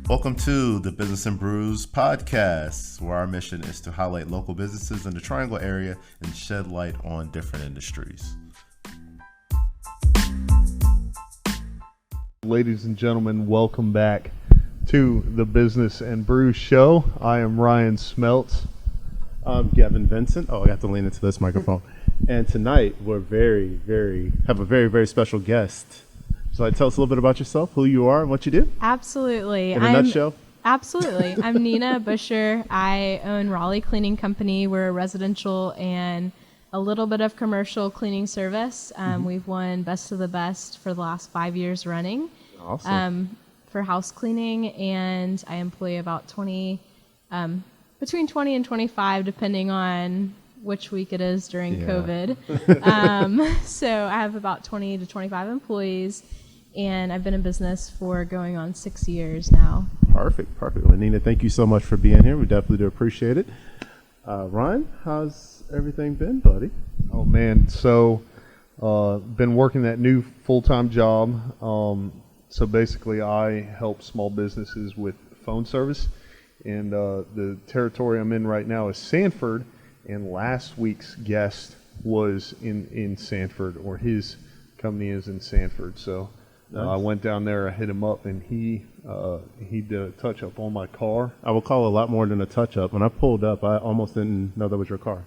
Welcome to the Business and Brews podcast, where our mission is to highlight local businesses in the Triangle area and shed light on different industries. Ladies and gentlemen, welcome back to the Business and Brews show. I am Ryan Smeltz. I'm Gavin Vincent. Oh, I got to lean into this microphone. And tonight we're have a very special guest. So tell us a little bit about yourself, who you are, and what you do. Absolutely. In a nutshell. Absolutely. I'm Nina Busher. I own Raleigh Cleaning Company. We're a residential and a little bit of commercial cleaning service. We've won Best of the Best for the last 5 years running. Awesome. For house cleaning, and I employ about between 20 and 25, depending on which week it is during COVID. So I have about 20 to 25 employees, and I've been in business for going on 6 years now. Perfect. Well, Nina, thank you so much for being here. We definitely do appreciate it. Ryan, how's everything been, buddy? Oh man, so been working that new full-time job. So basically I help small businesses with phone service, and the territory I'm in right now is Sanford, and last week's guest was in Sanford, or his company is in Sanford. So nice. I went down there, I hit him up, and he did a touch-up on my car. I would call it a lot more than a touch-up. When I pulled up, I almost didn't know that was your car.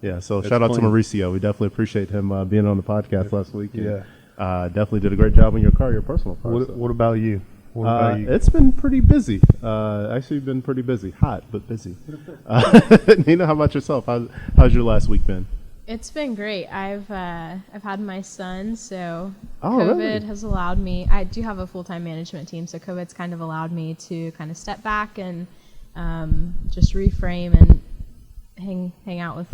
Yeah, so shout out to Mauricio. We definitely appreciate him being on the podcast last week. Yeah. Definitely did a great job on your car, your personal car. What about you? It's been pretty busy. Actually been pretty busy. Hot, but busy. Nina, how about yourself? How's your last week been? It's been great. I've had my son, so COVID really? Has allowed me. I do have a full-time management team, so COVID's kind of allowed me to kind of step back and just reframe and hang out with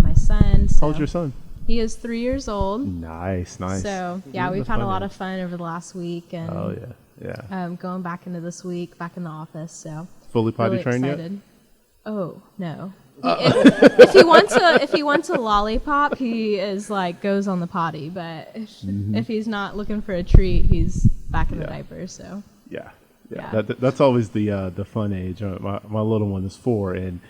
my son. So. How old's your son? He is 3 years old. Nice. So yeah, we've had a lot of fun over the last week, and going back into this week, back in the office. So fully potty trained excited. yet? Oh no. If he wants a lollipop, he is goes on the potty. But if he's not looking for a treat, he's back in the diaper. So yeah. That's always the fun age. My little one is 4, and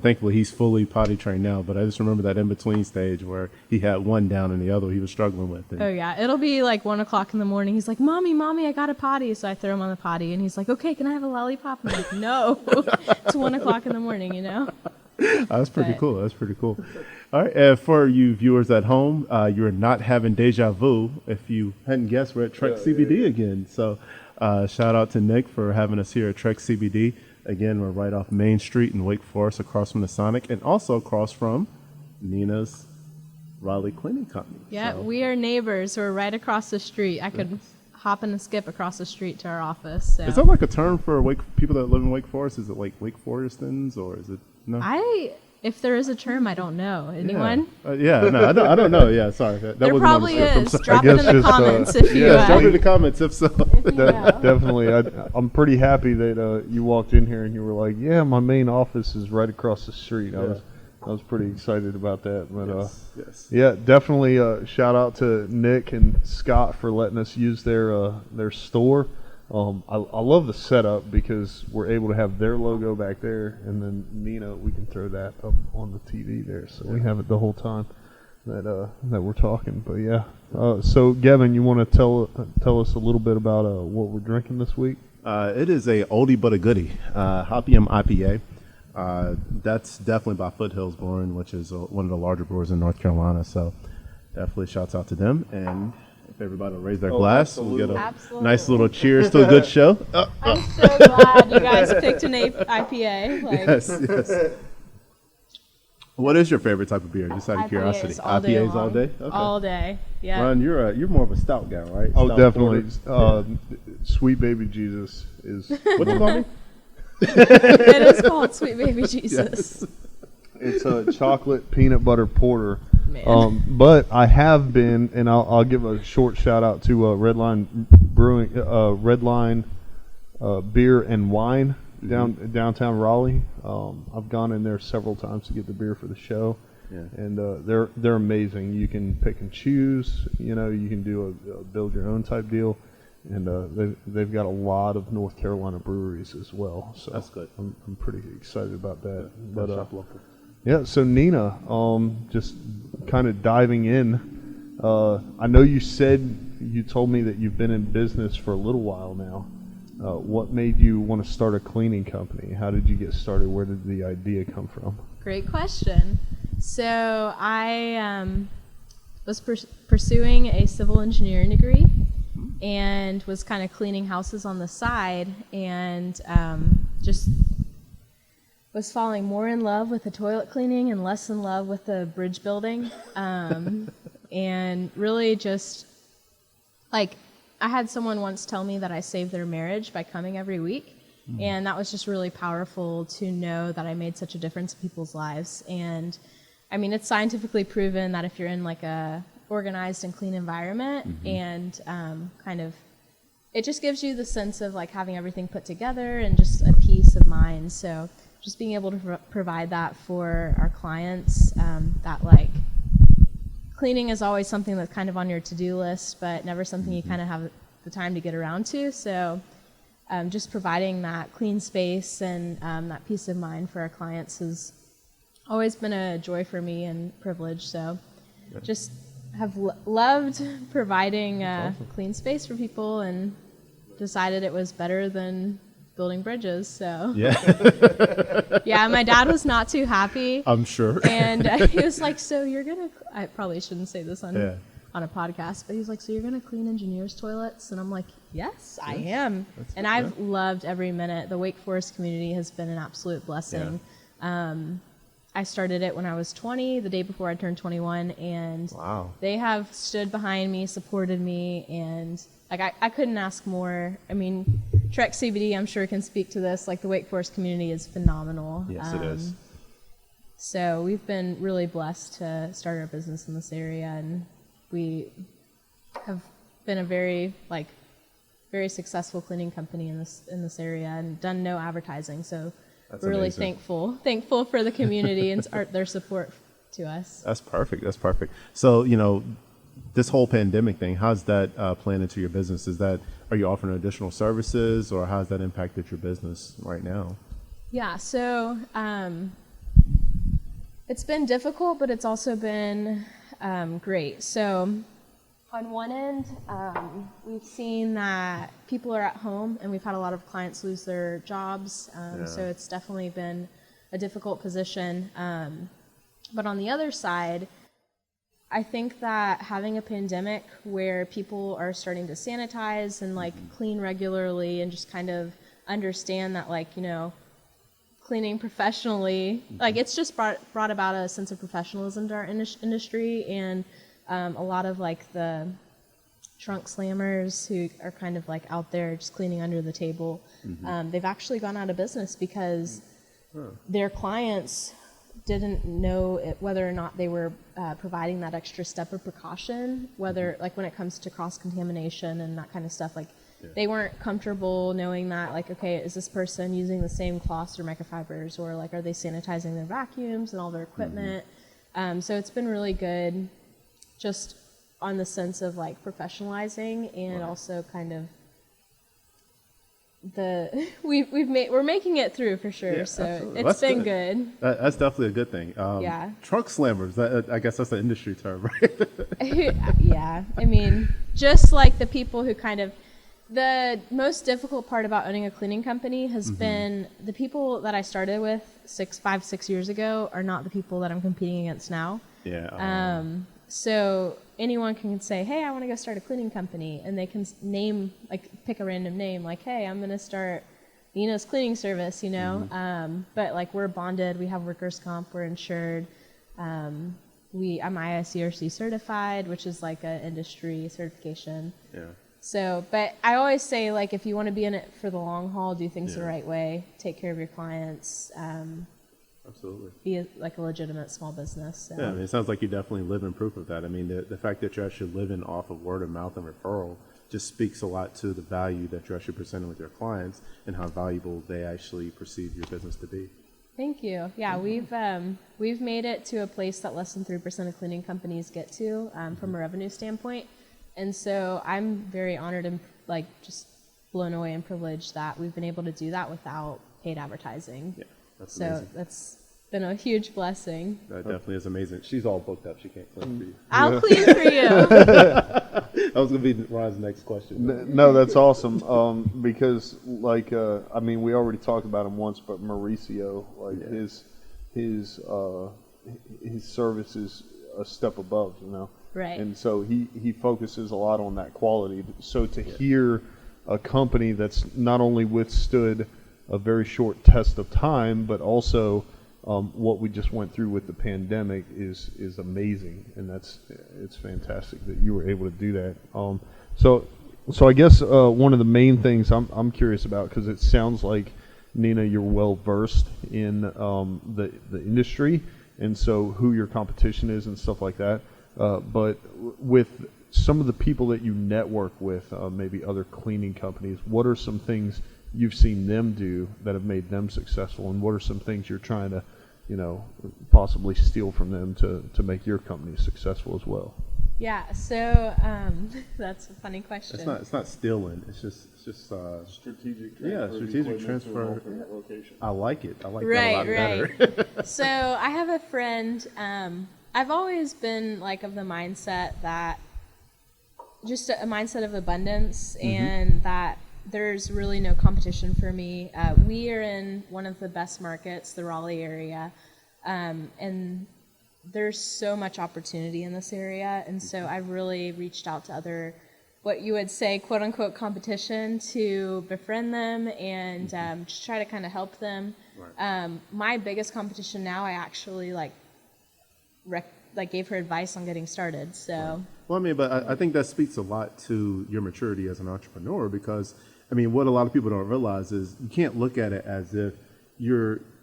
thankfully he's fully potty trained now. But I just remember that in between stage where he had one down and the other he was struggling with. And it'll be 1 o'clock in the morning. He's like, "Mommy, I got a potty." So I throw him on the potty, and he's like, "Okay, can I have a lollipop?" I'm like, "No, it's 1 o'clock in the morning." That's pretty cool. All right, for you viewers at home, you're not having deja vu. If you hadn't guessed, we're at Trek CBD again. So shout out to Nick for having us here at Trek CBD. Again, we're right off Main Street in Wake Forest, across from the Sonic, and also across from Nina's Raleigh Cleaning Company. Yeah, so we are neighbors. We're right across the street. I could hop and skip across the street to our office. So. Is that a term for people that live in Wake Forest? Is it like Wake Forestans, or is it no? If there is a term, I don't know. Anyone? I don't know. Yeah, sorry. There probably is. Drop it in the comments if you. Drop it in the comments if so. Definitely. I'm pretty happy that you walked in here and you were like, "Yeah, my main office is right across the street." I was pretty excited about that. But yeah, definitely. Shout out to Nick and Scott for letting us use their store. I love the setup because we're able to have their logo back there, and then Nina, we can throw that up on the TV there, so we have it the whole time that we're talking. But yeah, so Gavin, you want to tell us a little bit about what we're drinking this week? It is a oldie but a goodie, Hopium IPA. That's definitely by Foothills Brewing, which is one of the larger brewers in North Carolina. So definitely shouts out to them. And if everybody will raise their glass, we'll get a nice little cheers to a good show. I'm so glad you guys picked an IPA. Yes. What is your favorite type of beer? Just out of curiosity. IPAs all day? Okay. All day. Yeah. Ron, you're more of a stout guy, right? Oh, stout definitely. Sweet Baby Jesus is. What you call me? It is called Sweet Baby Jesus. Yes. It's a chocolate peanut butter porter. Man. But I have been, and I'll give a short shout out to Redline Brewing, Redline Beer and Wine downtown Raleigh. I've gone in there several times to get the beer for the show, and they're amazing. You can pick and choose. You can do a build your own type deal. and they've got a lot of North Carolina breweries as well. So that's good. I'm pretty excited about that. Yeah, but shop local. yeah, so Nina, just kind of diving in. I know you told me that you've been in business for a little while now. What made you want to start a cleaning company? How did you get started? Where did the idea come from? Great question. So I was pursuing a civil engineering degree and was kind of cleaning houses on the side, and just was falling more in love with the toilet cleaning and less in love with the bridge building. And really just, like, I had someone once tell me that I saved their marriage by coming every week. And that was just really powerful to know that I made such a difference in people's lives. And I mean, it's scientifically proven that if you're in like a organized and clean environment, and kind of, it just gives you the sense of like having everything put together and just a peace of mind. So just being able to provide that for our clients, that like cleaning is always something that's kind of on your to-do list, but never something you kind of have the time to get around to. So just providing that clean space and that peace of mind for our clients has always been a joy for me and privilege. So just have loved providing clean space for people, and decided it was better than building bridges. So yeah, my dad was not too happy. I'm sure. And he was like, so you're going to, I probably shouldn't say this on a podcast, but he was like, so you're going to clean engineers' toilets? And I'm like, yes, I am. And I've loved every minute. The Wake Forest community has been an absolute blessing. I started it when I was 20, the day before I turned 21, and they have stood behind me, supported me, and like I couldn't ask more. I mean, Trek CBD, I'm sure, can speak to this. Like, the Wake Forest community is phenomenal. Yes, it is. So we've been really blessed to start our business in this area, and we have been a very successful cleaning company in this area, and done no advertising. So we're really thankful for the community and their support to us. That's perfect. So, this whole pandemic thing, how's that playing into your business? Are you offering additional services, or how's that impacted your business right now? Yeah, so it's been difficult, but it's also been great. So on one end, we've seen that people are at home, and we've had a lot of clients lose their jobs. So it's definitely been a difficult position. But on the other side, I think that having a pandemic where people are starting to sanitize and like clean regularly, and just kind of understand that, like, cleaning professionally, like, it's just brought about a sense of professionalism to our industry. And a lot of like the trunk slammers who are kind of like out there just cleaning under the table, they've actually gone out of business because their clients didn't know whether or not they were providing that extra step of precaution, whether like when it comes to cross-contamination and that kind of stuff, like they weren't comfortable knowing that, like, okay, is this person using the same cloths or microfibers, or like, are they sanitizing their vacuums and all their equipment? So it's been really good, just on the sense of like professionalizing, and also kind of we're making it through for sure. So absolutely. It's been good. That's definitely a good thing. Trunk slammers, I guess that's an industry term, right? Yeah, I mean, just like the people who kind of, the most difficult part about owning a cleaning company has been the people that I started with 5-6 years ago are not the people that I'm competing against now. So anyone can say, hey, I want to go start a cleaning company, and they can pick a random name, like, hey, I'm going to start Nina's cleaning service, but like, we're bonded, we have workers' comp, we're insured. I'm IICRC certified, which is like an industry certification. So, but I always say, like, if you want to be in it for the long haul, do things the right way, take care of your clients, absolutely, be like a legitimate small business. So. Yeah, I mean, it sounds like you definitely live in proof of that. I mean, the fact that you're actually living off of word of mouth and referral just speaks a lot to the value that you're actually presenting with your clients, and how valuable they actually perceive your business to be. Thank you. Yeah, we've made it to a place that less than 3% of cleaning companies get to from a revenue standpoint. And so I'm very honored and like just blown away and privileged that we've been able to do that without paid advertising. Yeah, that's so amazing. That's been a huge blessing. That definitely is amazing. She's all booked up. She can't clean for you. I'll clean for you. That was going to be Ron's next question. No, that's awesome. Because like, I mean, we already talked about him once, but Mauricio, like his service is a step above, you know. Right. And so he focuses a lot on that quality. So to hear a company that's not only withstood a very short test of time, but also what we just went through with the pandemic is amazing, and it's fantastic that you were able to do that. So I guess one of the main things I'm curious about, because it sounds like, Nina, you're well versed in the industry, and so who your competition is and stuff like that. But with some of the people that you network with, maybe other cleaning companies, what are some things you've seen them do that have made them successful, and what are some things you're trying to, you know, possibly steal from them to make your company successful as well? Yeah, so that's a funny question. It's not stealing. It's just Strategic transfer. Yeah, strategic transfer. Location. I like it. I like Right, that a lot better. So I have a friend. I've always been like of the mindset that just a mindset of abundance, and that there's really no competition for me. We are in one of the best markets, the Raleigh area, and there's so much opportunity in this area, and so I really reached out to other, what you would say, quote unquote, competition, to befriend them and just try to kind of help them. Right. My biggest competition now, I actually gave her advice on getting started. So. Right. Well, I mean, but I think that speaks a lot to your maturity as an entrepreneur, because I mean, what a lot of people don't realize is you can't look at it as if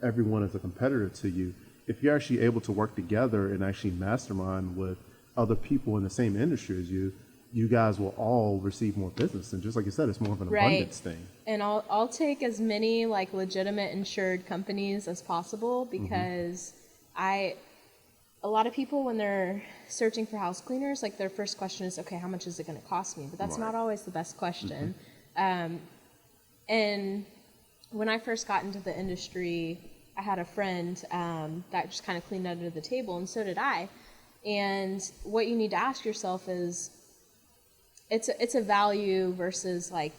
everyone is a competitor to you. If you're actually able to work together and actually mastermind with other people in the same industry as you, you guys will all receive more business. And just like you said, it's more of an abundance thing. And I'll take as many like legitimate insured companies as possible, because a lot of people, when they're searching for house cleaners, like their first question is, okay, how much is it going to cost me? But that's not always the best question. And when I first got into the industry, I had a friend that just kind of cleaned under the table, and so did I. And what you need to ask yourself is, it's a value versus like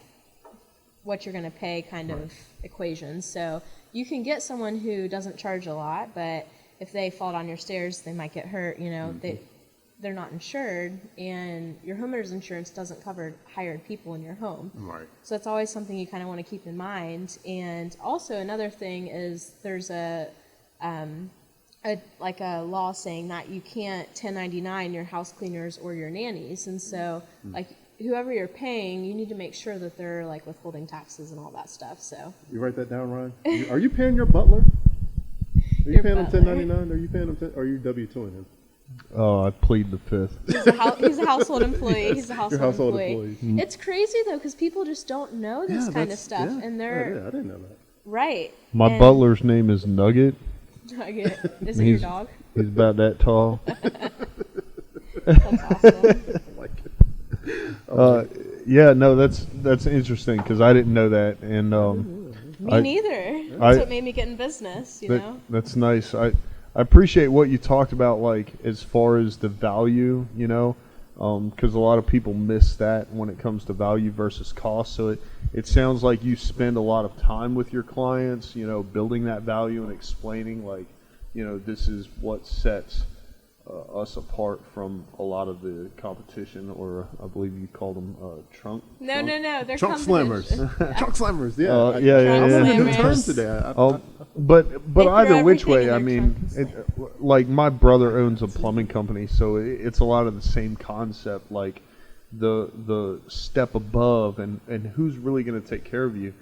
what you're going to pay kind of equation. So you can get someone who doesn't charge a lot, but if they fall down your stairs, they might get hurt. You know, they're not insured, and your homeowner's insurance doesn't cover hired people in your home. Right. So it's always something you kind of want to keep in mind. And also another thing is there's a law saying that you can't 1099 your house cleaners or your nannies. And so like whoever you're paying, you need to make sure that they're like withholding taxes and all that stuff. So you write that down, Ron? Are you paying your butler? Are you paying him 1099? Are you paying him? Are you W-2ing him? Oh, I plead the fifth. He's a household employee. He's a household employee. Mm-hmm. It's crazy though, because people just don't know this kind of stuff, and they're I didn't know that. right. My butler's name is Nugget. Nugget. Is it your dog? He's about that tall. That's awesome. I like it. Yeah, no, that's interesting, because I didn't know that, and Me neither. That's what made me get in business. You know. That's nice. I appreciate what you talked about, like as far as the value, you know, because a lot of people miss that when it comes to value versus cost. So it sounds like you spend a lot of time with your clients, you know, building that value and explaining, like, you know, this is what sets us apart from a lot of the competition, or I believe you called them trunk. No, they're Trunk slammers. Trunk slammers. Yeah. Yeah. New term today. But either which way, I mean, like my brother owns a plumbing company, so it's a lot of the same concept, like the step above and who's really going to take care of you.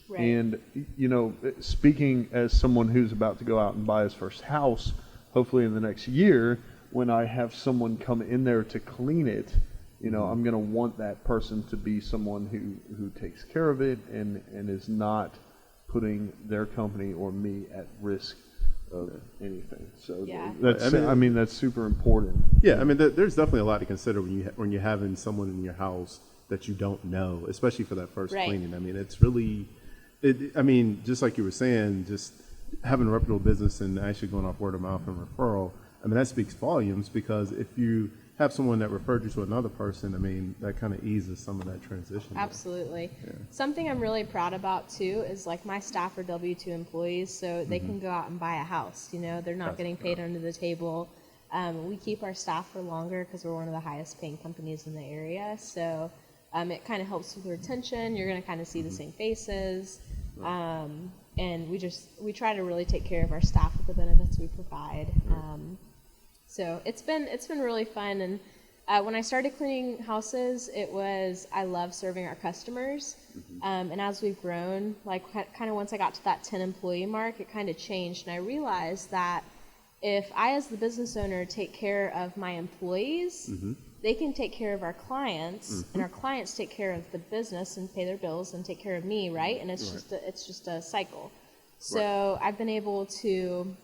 Right. And, you know, speaking as someone who's about to go out and buy his first house, hopefully in the next year, when I have someone come in there to clean it, you know, I'm going to want that person to be someone who takes care of it and is not putting their company or me at risk of anything. So Yeah. that's super important. Yeah, I mean, there's definitely a lot to consider when you're having someone in your house that you don't know, especially for that first cleaning. I mean, it's really, I mean, just like you were saying, just having a reputable business and actually going off word of mouth and referral, I mean, that speaks volumes, because if you have someone that referred you to another person, I mean, that kind of eases some of that transition. Absolutely. Yeah. Something I'm really proud about too is like my staff are W-2 employees, so they can go out and buy a house. You know, they're not getting paid under the table. We keep our staff for longer because we're one of the highest paying companies in the area. So it kind of helps with retention. You're going to kind of see the same faces. And we try to really take care of our staff with the benefits we provide. So it's been really fun. And when I started cleaning houses, I love serving our customers. And as we've grown, like kind of once I got to that 10 employee mark, it kind of changed. And I realized that if I, as the business owner, take care of my employees, they can take care of our clients, and our clients take care of the business and pay their bills and take care of me, right? And it's just a cycle. So I've been able to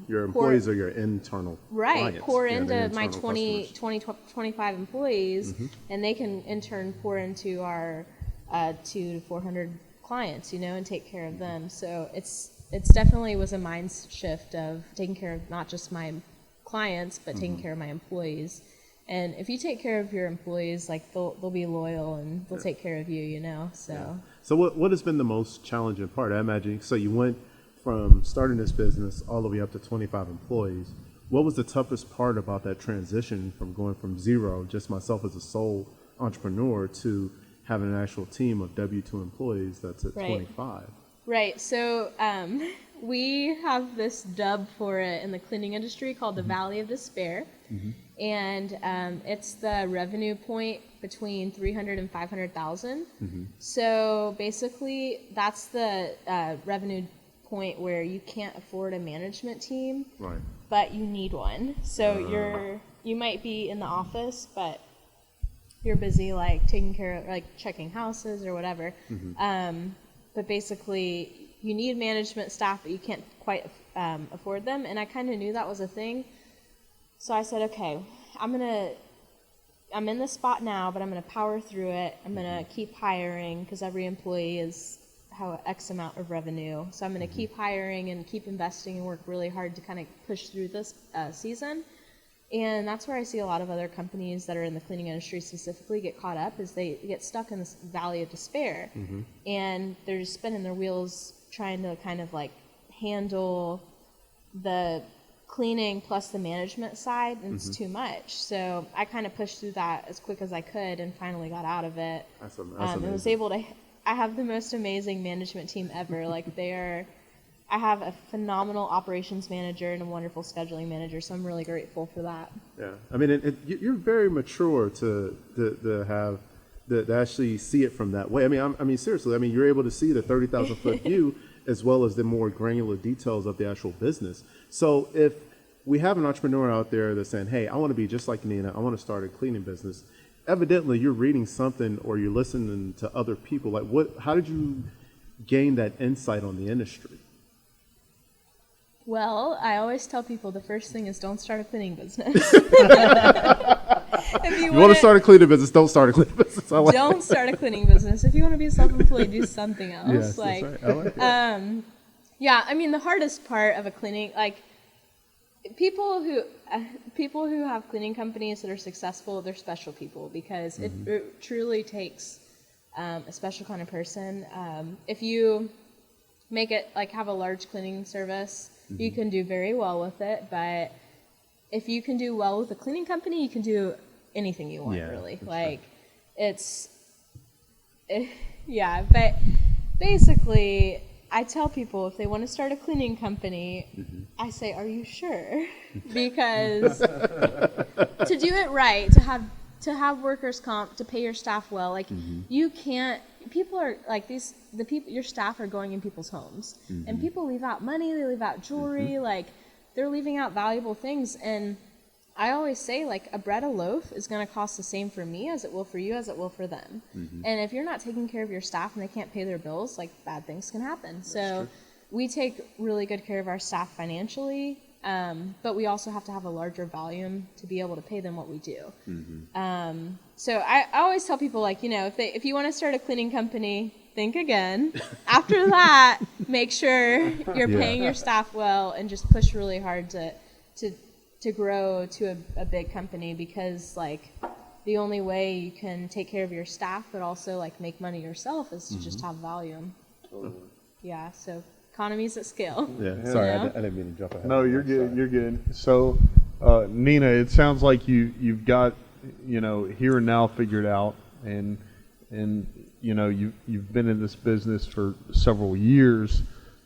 your employees are your internal clients. Pour into my 25 employees, and they can in turn pour into our 200 to 400 clients, you know, and take care of them. So it's definitely was a mind shift of taking care of not just my clients, but taking care of my employees. And if you take care of your employees, like they'll be loyal and they'll take care of you, you know. So what has been the most challenging part? I imagine, so you went from starting this business all the way up to 25 employees. What was the toughest part about that transition from going from zero, just myself as a sole entrepreneur, to having an actual team of W-2 employees that's at 25? Right. So we have this dub for it in the cleaning industry called the Valley of Despair. And it's the revenue point between 300 and 500,000. So basically that's the revenue point where you can't afford a management team, but you need one. So you might be in the office, but you're busy like taking care of like checking houses or whatever. But basically you need management staff, but you can't quite afford them. And I kind of knew that was a thing. So I said, okay, I'm in this spot now, but I'm going to power through it. I'm going to keep hiring because every employee is X amount of revenue. So I'm going to keep hiring and keep investing and work really hard to kind of push through this season. And that's where I see a lot of other companies that are in the cleaning industry specifically get caught up, is they get stuck in this valley of despair. And they're just spinning their wheels trying to kind of like handle the cleaning plus the management side, and it's too much. So I kind of pushed through that as quick as I could and finally got out of it. That's and was able to I have the most amazing management team ever. Like I have a phenomenal operations manager and a wonderful scheduling manager, so I'm really grateful for that. Yeah, I mean, you're very mature to have to actually see it from that way. I mean, seriously. I mean, you're able to see the 30,000 foot view as well as the more granular details of the actual business. So if we have an entrepreneur out there that's saying, "Hey, I want to be just like Nina. I want to start a cleaning business," evidently you're reading something or you're listening to other people. Like, how did you gain that insight on the industry? Well, I always tell people the first thing is don't start a cleaning business. If you want to start a cleaning business, don't start a cleaning business. Don't start a cleaning business. If you want to be self-employed, do something else. Yes, that's right. I like that. Yeah, I mean, the hardest part of a cleaning, like people who have cleaning companies that are successful, they're special people, because it truly takes a special kind of person. If you make it like have a large cleaning service, you can do very well with it. But if you can do well with a cleaning company, you can do anything you want, really. Like but basically, I tell people if they want to start a cleaning company, I say, are you sure? Because to do it right, to have workers' comp, to pay your staff well, like you can't. People are like your staff are going in people's homes, and people leave out money, they leave out jewelry, like they're leaving out valuable things. And I always say, like, a bread a loaf is going to cost the same for me as it will for you, as it will for them. And if you're not taking care of your staff and they can't pay their bills, like bad things can happen. So we take really good care of our staff financially, but we also have to have a larger volume to be able to pay them what we do. So I always tell people, like, if you want to start a cleaning company, think again. After that, make sure you're paying your staff well and just push really hard to grow to a big company, because like the only way you can take care of your staff but also like make money yourself is to just have volume. Yeah, so economies at scale. Yeah, sorry, I didn't mean to jump ahead. No, you're good. You're good. So, Nina, it sounds like you've got here and now figured out, and you've been in this business for several years.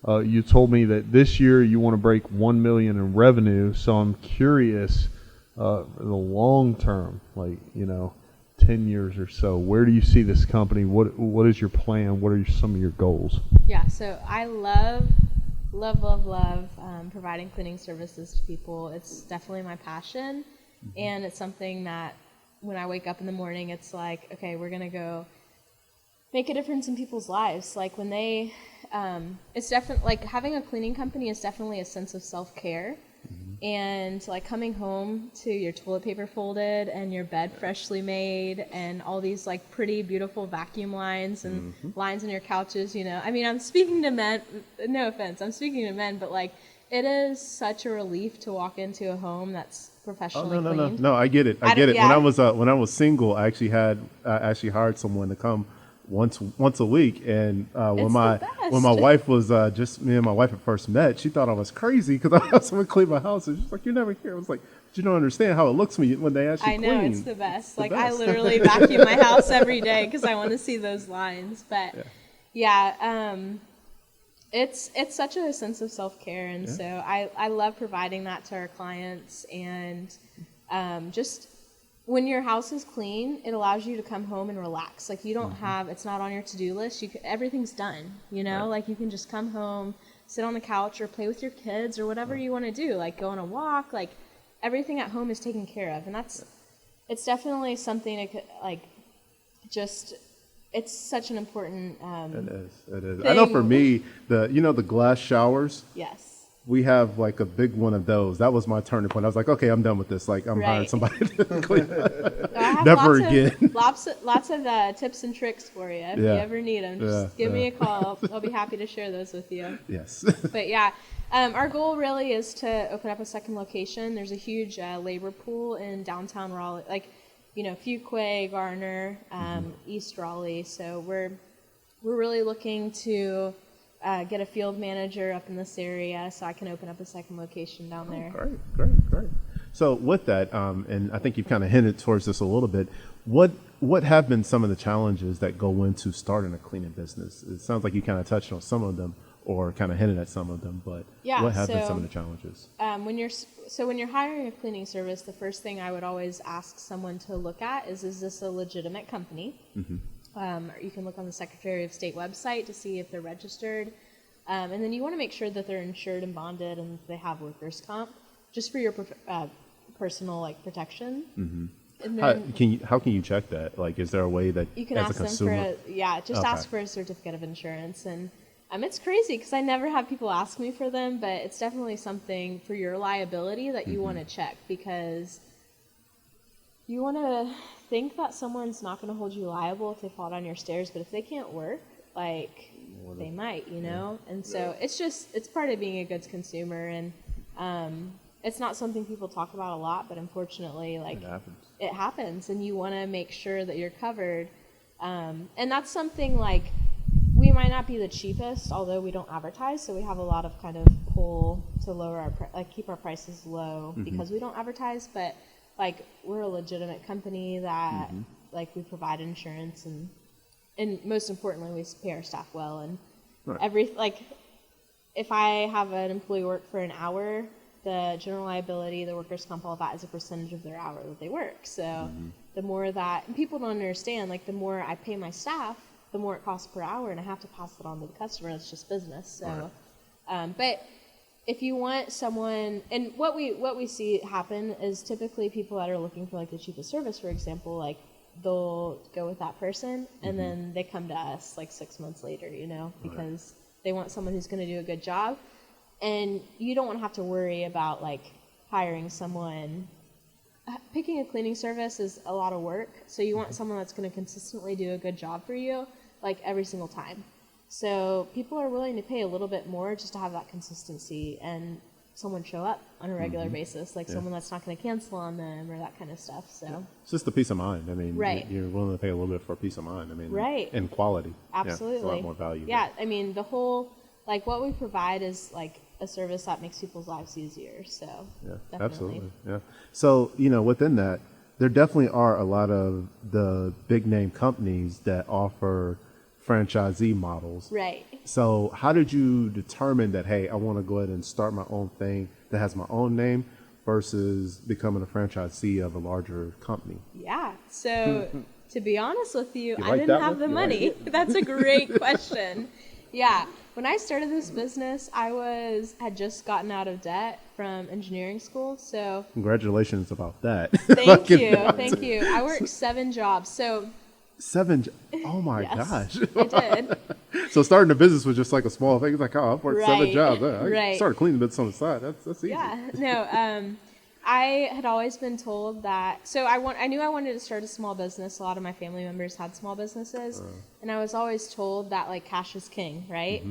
You told me that this year you want to break 1 million in revenue. So I'm curious, the long term, like 10 years or so, where do you see this company? What is your plan? What are some of your goals? Yeah, so I love providing cleaning services to people. It's definitely my passion, and it's something that when I wake up in the morning, it's like, okay, we're gonna go make a difference in people's lives. Like when they, it's definitely like having a cleaning company is definitely a sense of self-care. And like coming home to your toilet paper folded and your bed freshly made and all these like pretty beautiful vacuum lines and lines in your couches, I mean, I'm speaking to men, no offense, I'm speaking to men, but like it is such a relief to walk into a home that's professionally cleaned. No, I get it. Yeah. When I was single, I actually hired someone to come once a week, and when my wife was just me and my wife had first met, she thought I was crazy because I had someone clean my house, and she's like, "You're never here." I was like, "But you don't understand how it looks when they actually clean." I know, it's the best. I literally vacuum my house every day because I want to see those lines. But it's such a sense of self-care, and so I love providing that to our clients, and just when your house is clean, it allows you to come home and relax. Like you don't have, it's not on your to-do list. Everything's done, like you can just come home, sit on the couch or play with your kids or whatever you want to do, like go on a walk, like everything at home is taken care of. And it's definitely something that could, like, just, it's such an important It is. Thing. I know for me, the glass showers. Yes. We have like a big one of those. That was my turning point. I was like, okay, I'm done with this. Like, I'm hiring somebody to clean. Never again. Lots of tips and tricks for you if you ever need them. Just give me a call. I'll be happy to share those with you. Yes. But our goal really is to open up a second location. There's a huge labor pool in downtown Raleigh, like Fuquay, Garner, East Raleigh. So we're really looking to get a field manager up in this area so I can open up a second location down there. Great. So with that, and I think you've kind of hinted towards this a little bit, what have been some of the challenges that go into starting a cleaning business? It sounds like you kind of touched on some of them or kind of hinted at some of them, but what have been some of the challenges? When you're hiring a cleaning service, the first thing I would always ask someone to look at is this a legitimate company? You can look on the Secretary of State website to see if they're registered. And then you want to make sure that they're insured and bonded and they have workers' comp, just for your personal protection. And then how can you check that? Like, is there a way that you can as ask a consumer? them ask for a certificate of insurance. And it's crazy because I never have people ask me for them, but it's definitely something for your liability that you want to check, because you want to think that someone's not going to hold you liable if they fall down your stairs, but if they can't work, they might, And so it's part of being a goods consumer, and it's not something people talk about a lot, but unfortunately, it happens, and you want to make sure that you're covered. And that's something we might not be the cheapest, although we don't advertise, so we have a lot of kind of pull to lower our keep our prices low because we don't advertise, but we're a legitimate company that we provide insurance, and most importantly we pay our staff well, and if I have an employee work for an hour, the general liability, the workers' comp, all that is a percentage of their hour that they work. So the more that, and people don't understand, the more I pay my staff, the more it costs per hour, and I have to pass it on to the customer. It's just business. So, but if you want someone, and what we see happen is typically people that are looking for the cheapest service, for example, they'll go with that person, and then they come to us 6 months later, because they want someone who's going to do a good job. And you don't want to have to worry about like hiring someone. Picking a cleaning service is a lot of work, so you want someone that's going to consistently do a good job for you, like every single time. So people are willing to pay a little bit more just to have that consistency and someone show up on a regular basis, like someone that's not going to cancel on them or that kind of stuff. So it's just the peace of mind. I mean, right. You're willing to pay a little bit for peace of mind. I mean, right. And quality. Absolutely. It's a lot more value. Yeah, I mean, the whole, like what we provide is like a service that makes people's lives easier. So yeah, definitely. Absolutely. Yeah. So, within that, there definitely are a lot of the big name companies that offer franchisee models. Right. So how did you determine that, hey, I want to go ahead and start my own thing that has my own name versus becoming a franchisee of a larger company? Yeah. So to be honest with you, I like didn't that have one? the You money. like That's a great question. Yeah. When I started this business, I had just gotten out of debt from engineering school. So Congratulations about that. thank you. I worked 7 jobs. So 7. Oh my yes, gosh. I did. So starting a business was just like a small thing. It's like, oh, I've worked 7 Right, jobs. I right. started cleaning bits on the side. That's easy. Yeah. No. I had always been told that. So I knew I wanted to start a small business. A lot of my family members had small businesses, and I was always told that like cash is king, right?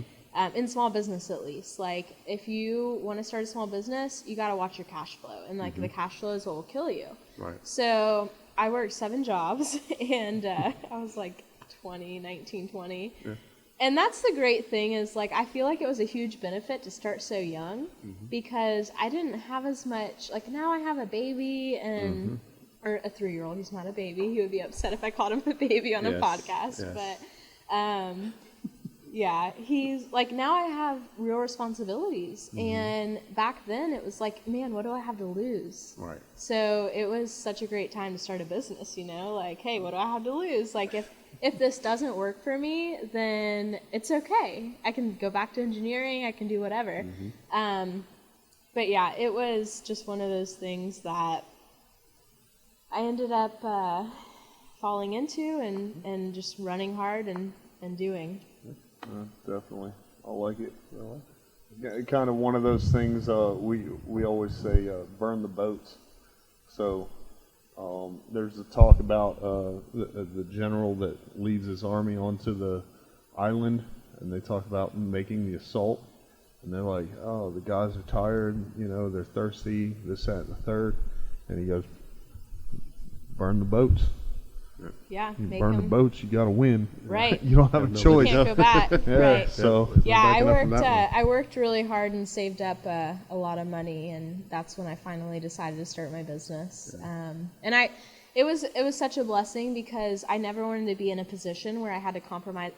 In small business, at least. Like if you want to start a small business, you got to watch your cash flow, and like the cash flow is what will kill you. Right. So I worked 7 jobs, and I was like 19, 20. Yeah. And that's the great thing is, like, I feel like it was a huge benefit to start so young because I didn't have as much, like, now I have a baby and, or a 3-year-old. He's not a baby. He would be upset if I called him a baby on a podcast. Yes. But, yeah, he's, like, now I have real responsibilities. And back then it was like, man, what do I have to lose? Right. So it was such a great time to start a business, like, hey, what do I have to lose? Like, if this doesn't work for me, then it's okay. I can go back to engineering. I can do whatever. But yeah, it was just one of those things that I ended up falling into and just running hard and doing. Definitely. I like it. Yeah, kind of one of those things we always say, burn the boats. So there's a talk about the general that leads his army onto the island, and they talk about making the assault, and they're like, oh, the guys are tired, they're thirsty, this, that, and the third, and he goes, burn the boats. Yeah, you burn the boats, you got to win. Right. You don't have a choice. You can't go back. Right. So yeah, I worked really hard and saved up a lot of money, and that's when I finally decided to start my business. And it was such a blessing because I never wanted to be in a position where I had to compromise.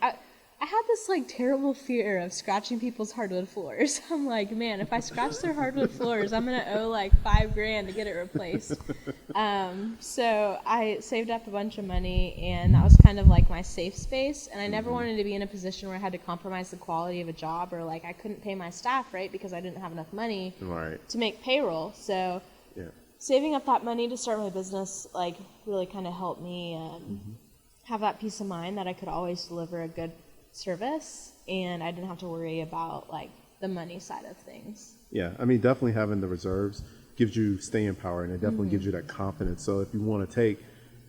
I had this like terrible fear of scratching people's hardwood floors. I'm like, man, if I scratch their hardwood floors, I'm gonna owe like $5,000 to get it replaced. So I saved up a bunch of money, and that was kind of like my safe space. And I never wanted to be in a position where I had to compromise the quality of a job, or like I couldn't pay my staff, right, because I didn't have enough money to make payroll. So saving up that money to start my business like really kind of helped me have that peace of mind that I could always deliver a good service, and I didn't have to worry about like the money side of things. Yeah, I mean, definitely having the reserves gives you staying power, and it definitely gives you that confidence. So if you want to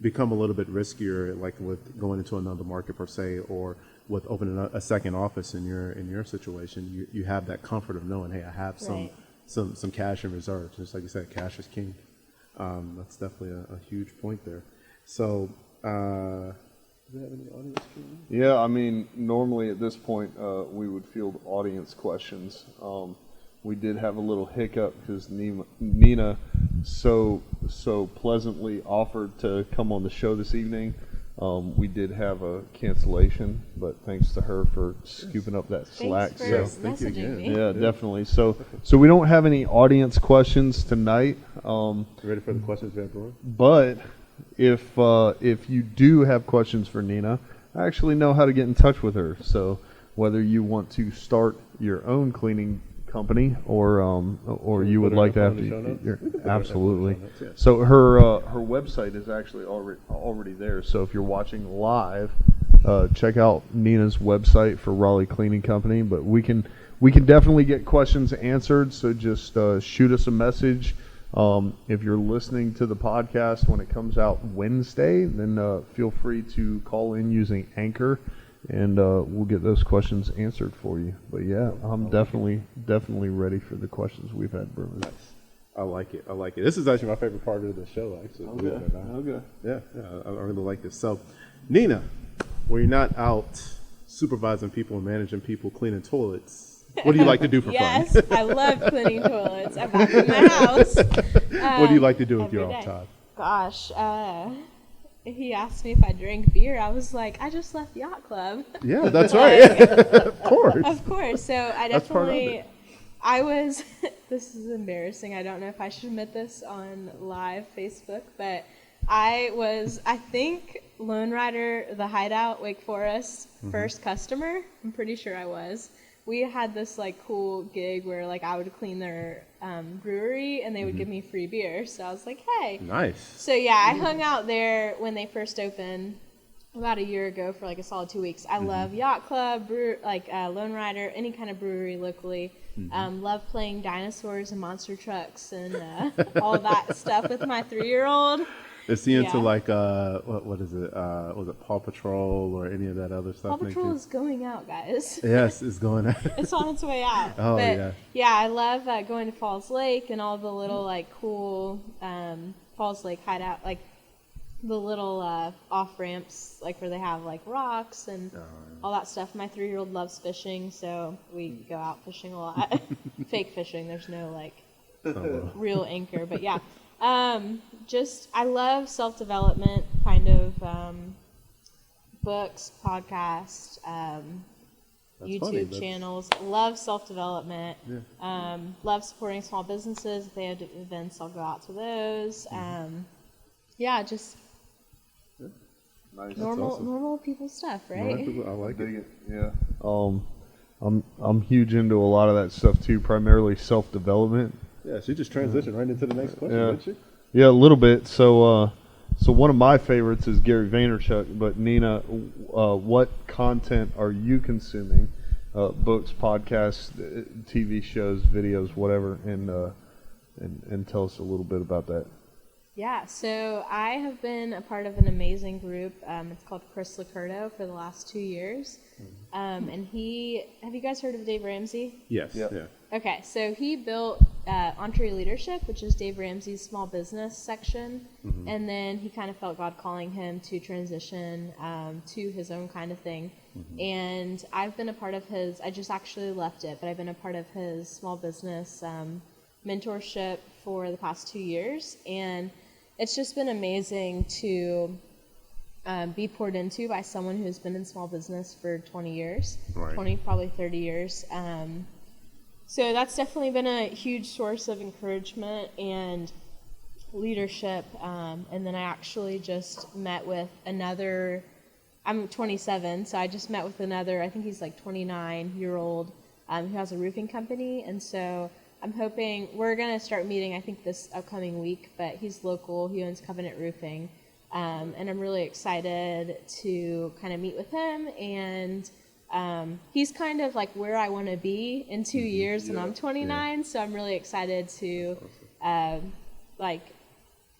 become a little bit riskier, like with going into another market per se, or with opening a second office in your situation, you have that comfort of knowing, hey, I have some cash in reserve. Just like you said, cash is king. That's definitely a huge point there. So. Do we have any audience questions? Yeah, I mean, normally at this point we would field audience questions. We did have a little hiccup because Nina so pleasantly offered to come on the show this evening. We did have a cancellation, but thanks to her for scooping up that slack. Thanks for messaging me. Yeah, definitely. So we don't have any audience questions tonight. Ready for the questions, Van Brewer? But if you do have questions for Nina, I actually know how to get in touch with her. So whether you want to start your own cleaning company or you would like to have absolutely. So her website is actually already there. So if you're watching live, check out Nina's website for Raleigh Cleaning Company. But we can definitely get questions answered. So just shoot us a message. If you're listening to the podcast when it comes out Wednesday, then feel free to call in using Anchor, and we'll get those questions answered for you. But yeah, I'm definitely ready for the questions we've had, Brews. Nice. I like it. This is actually my favorite part of the show, actually. Okay. Yeah, I really like this. So, Nina, when you're not out supervising people and managing people cleaning toilets, what do you like to do for yes, fun? I love cleaning toilets. I'm back in my house. What do you like to do if you're every off day. time? Gosh, he asked me if I drank beer. I was like, I just left yacht club. Yeah, that's right. Of course. Of course. So I That's part of definitely, it. I was, this is embarrassing. I don't know if I should admit this on live Facebook, but I think, Lone Rider, the Hideout, Wake Forest, first customer. I'm pretty sure I was. We had this like cool gig where like I would clean their brewery and they would give me free beer. So I was like, hey. Nice. So yeah, I hung out there when they first opened about a year ago for like a solid 2 weeks. I love Yacht Club, Lone Rider, any kind of brewery locally. Love playing dinosaurs and monster trucks and all that stuff with my 3-year-old. Is he into Yeah. like what is it? Was it Paw Patrol or any of that other stuff? Paw Patrol is going out, guys. Yes, it's going out. It's on its way out. Oh, but, yeah. Yeah, I love going to Falls Lake and all the little like cool Falls Lake hideout, like the little off ramps, like where they have like rocks and all that stuff. My 3-year-old loves fishing, so we go out fishing a lot. Fake fishing. There's no like real anchor, but yeah. I love self-development kind of books, podcasts, YouTube channels. Love self-development. Yeah. Love supporting small businesses. If they have events, I'll go out to those. Yeah, just Nice. normal people stuff, right? I like it. Yeah. I'm huge into a lot of that stuff too. Primarily self-development. Yeah, she just transitioned right into the next question, Yeah. didn't she? Yeah, a little bit. So one of my favorites is Gary Vaynerchuk. But Nina, what content are you consuming? Books, podcasts, TV shows, videos, whatever, and tell us a little bit about that. Yeah, so I have been a part of an amazing group. It's called Chris Licurdo for the last 2 years. And have you guys heard of Dave Ramsey? Yes. Yep. Yeah. Okay, so he built EntreLeadership, which is Dave Ramsey's small business section. And then he kind of felt God calling him to transition to his own kind of thing. And I've been a part of his, I just actually left it, but I've been a part of his small business mentorship for the past 2 years. And it's just been amazing to be poured into by someone who's been in small business for 20 years, Right. 20, probably 30 years. So that's definitely been a huge source of encouragement and leadership. And then I actually just met with another, I'm 27, so I just met with another, I think he's like 29-year-old, who has a roofing company. And so I'm hoping, we're going to start meeting, I think this upcoming week, but he's local, he owns Covenant Roofing. And I'm really excited to kind of meet with him, and he's kind of like where I want to be in 2 years when I'm 29, so I'm really excited to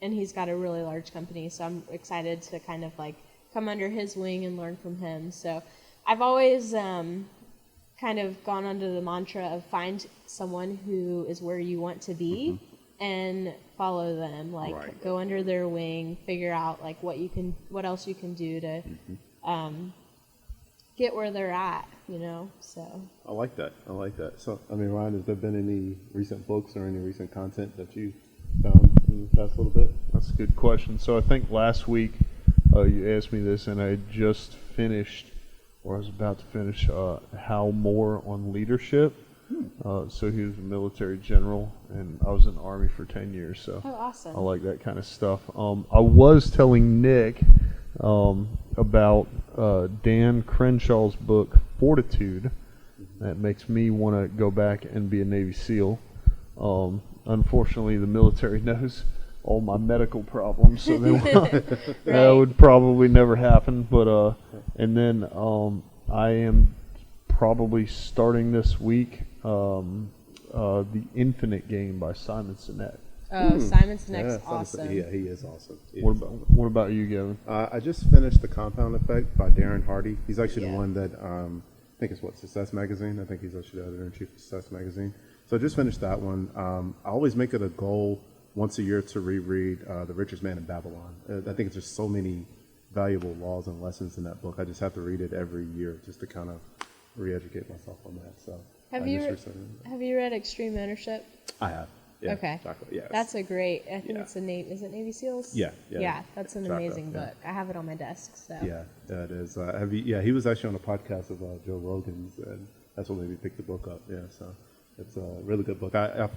and he's got a really large company, so I'm excited to kind of like come under his wing and learn from him. So I've always kind of gone under the mantra of find someone who is where you want to be and follow them, like go under their wing, figure out like what else you can do to get where they're at, you know. So I like that. So, I mean, Ryan, has there been any recent books or any recent content that you found in the past little bit? That's a good question. So I think last week you asked me this, and I had just finished, or I was about to finish, Hal Moore on leadership. So he was a military general, and I was in the Army for 10 years, so awesome. I like that kind of stuff. I was telling Nick about Dan Crenshaw's book, Fortitude. That makes me want to go back and be a Navy SEAL. Unfortunately, the military knows all my medical problems, so that would probably never happen. But and then I am probably starting this week the Infinite Game by Simon Sinek. Oh, Simon Sinek's awesome. Yeah, he is awesome. What about you, Gavin? I just finished The Compound Effect by Darren Hardy. He's actually the one that I think it's Success Magazine. I think he's actually the editor-in-chief of Success Magazine. So I just finished that one. I always make it a goal once a year to reread The Richest Man in Babylon. I think there's so many valuable laws and lessons in that book. I just have to read it every year just to kind of re-educate myself on that. So have you read Extreme Ownership? I have. Yeah, okay. Chocolate, yes. That's a great. I think it's is it Navy SEALs? Yeah. Yeah, that's an amazing book. I have it on my desk. So. Yeah, it is. He was actually on a podcast of Joe Rogan's, and that's what made me pick the book up. Yeah, so it's a really good book. I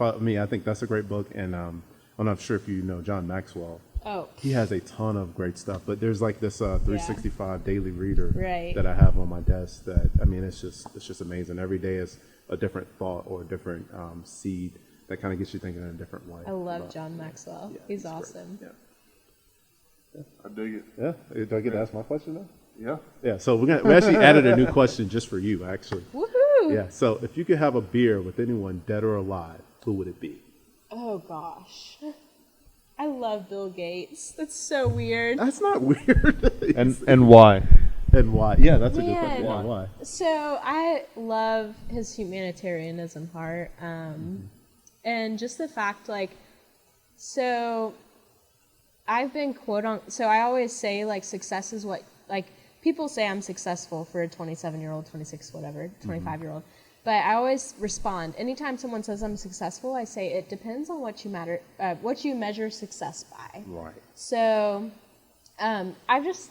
think that's a great book, and I'm not sure if you know John Maxwell. Oh. He has a ton of great stuff, but there's like this 365 daily reader right. that I have on my desk. That it's just amazing. Every day is a different thought or a different seed that kind of gets you thinking in a different way. I love John Maxwell. Yeah, he's awesome. Yeah. I dig it. Yeah. Do I get to ask my question now? Yeah. Yeah. So we actually added a new question just for you, actually. Woohoo! Yeah. So if you could have a beer with anyone dead or alive, who would it be? Oh gosh. I love Bill Gates. That's so weird. That's not weird. and why? And why? Yeah, that's a good question. Why? So I love his humanitarianism heart. And just the fact, so I've been so I always say, success is what, people say I'm successful for a 27-year-old, 26, whatever, 25-year-old. But I always respond. Anytime someone says I'm successful, I say it depends on what you measure success by. Right. So I've just,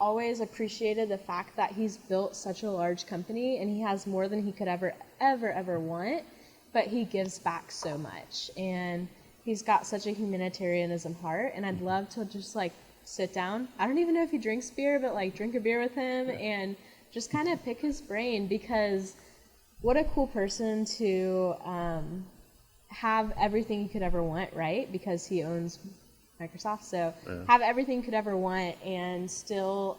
always appreciated the fact that he's built such a large company, and he has more than he could ever want. But he gives back so much, and he's got such a humanitarianism heart, and I'd love to just sit down. I don't even know if he drinks beer, but drink a beer with him and just kind of pick his brain, because what a cool person to have everything you could ever want, right? Because he owns Microsoft, so have everything you could ever want and still